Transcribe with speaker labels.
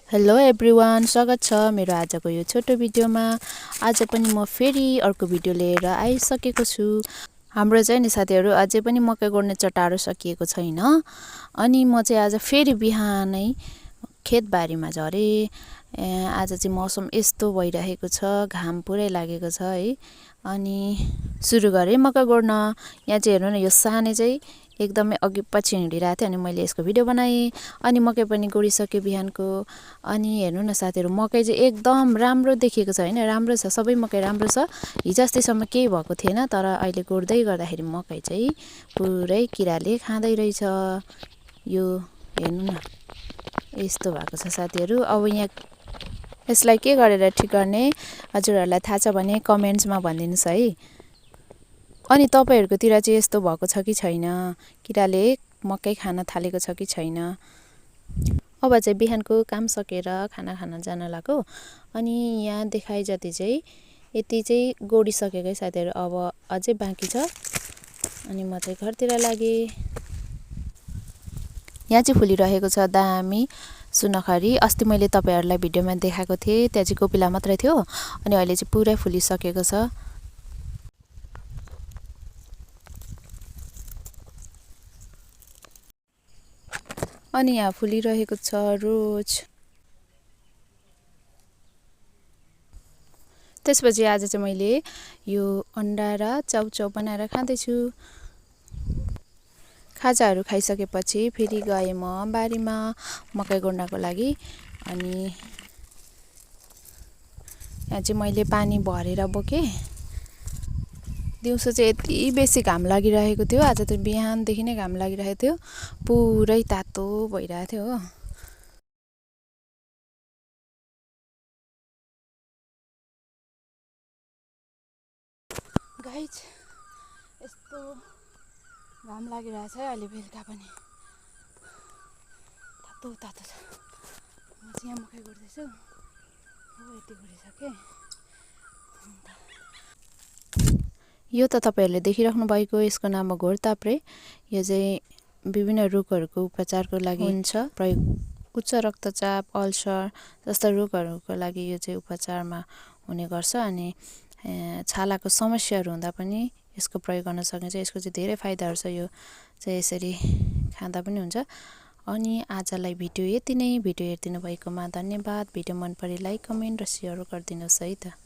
Speaker 1: Hello everyone, स्वागत छ मेरो आजको यो छोटो भिडियोमा। आज पनि म फेरि अर्को भिडियो लिएर आइसकेको छु। हाम्रो चाहिँ नि साथीहरू अझै पनि मकै गोड्ने चटारो सकिएको छैन। अनि म चाहिँ आज फेरि बिहानै खेतबारीमा झरेँ। आज चाहिँ मौसम यस्तो भइरहेको छ, घाम पुरै लागेको छ है। अनि सुरु गरेँ मकै गोड्न। यहाँ चाहिँ हेर्नु न, यो साने चाहिँ एकदमै अघि पछि हिँडिरहेको थियो अनि मैले यसको भिडियो बनाएँ। अनि मकै पनि गोडिसक्यो बिहानको। अनि हेर्नु न साथीहरू, मकै चाहिँ एकदम राम्रो देखिएको छ होइन, राम्रो छ, सबै मकै राम्रो छ। हिजो अस्तिसम्म केही भएको थिएन, तर अहिले गोड्दै गर्दाखेरि मकै चाहिँ पुरै किराले खाँदै रहेछ। यो हेर्नु न, यस्तो भएको छ साथीहरू। अब यहाँ यसलाई के गरेर ठिक गर्ने हजुरहरूलाई थाहा छ भने कमेन्ट्समा भनिदिनुहोस् है। अनि तपाईँहरूकोतिर चाहिँ यस्तो भएको छ कि छैन, किराले मकै खान थालेको छ कि छैन। अब चाहिँ बिहानको काम सकेर खाना खान जान लाग्यो। अनि यहाँ देखाए जति चाहिँ यति चाहिँ गोडिसकेकै साथीहरू, अब अझै बाँकी छ। अनि म चाहिँ घरतिर लागेँ। यहाँ चाहिँ फुलिरहेको छ दामी सुनखरी। अस्ति मैले तपाईँहरूलाई भिडियोमा देखाएको थिएँ, त्यहाँ चाहिँ कोपिला मात्रै थियो, अनि अहिले चाहिँ पुरै फुलिसकेको छ। अनि यहाँ फुलिरहेको छ रोज। त्यसपछि आज चाहिँ मैले यो अन्डा र चाउचाउ बनाएर खाँदैछु। खाजाहरू खाइसकेपछि फेरि गएँ म बारीमा मकै गोड्नको लागि। अनि यहाँ चाहिँ मैले पानी भरेर बोकेँ। दिउँसो चाहिँ यति बेसी घाम लागिरहेको थियो, आज त बिहानदेखि नै घाम लागिरहेको थियो, पुरै तातो भइरहेको थियो हो। गाइज यस्तो घाम लागिरहेछ है, अहिले बेलुका पनि तातो तातो छ। म चाहिँ यहाँ मकै गोड्दैछु। हो यति गोडिसकेँ। यो त तपाईँहरूले देखिराख्नु भएको, यसको नाम हो घोडताप्रे। यो चाहिँ विभिन्न रोगहरूको उपचारको लागि हुन्छ प्रयोग। उच्च रक्तचाप, अल्सर जस्ता रोगहरूको लागि यो चाहिँ उपचारमा हुने गर्छ। अनि छालाको समस्याहरू हुँदा पनि यसको प्रयोग गर्न सकिन्छ। यसको चाहिँ धेरै फाइदाहरू छ। यो चाहिँ यसरी खाँदा पनि हुन्छ। अनि आजलाई भिडियो यति नै। भिडियो हेरिदिनु भएकोमा धन्यवाद। भिडियो मन परे लाइक, कमेन्ट र सेयर गरिदिनुहोस् है त।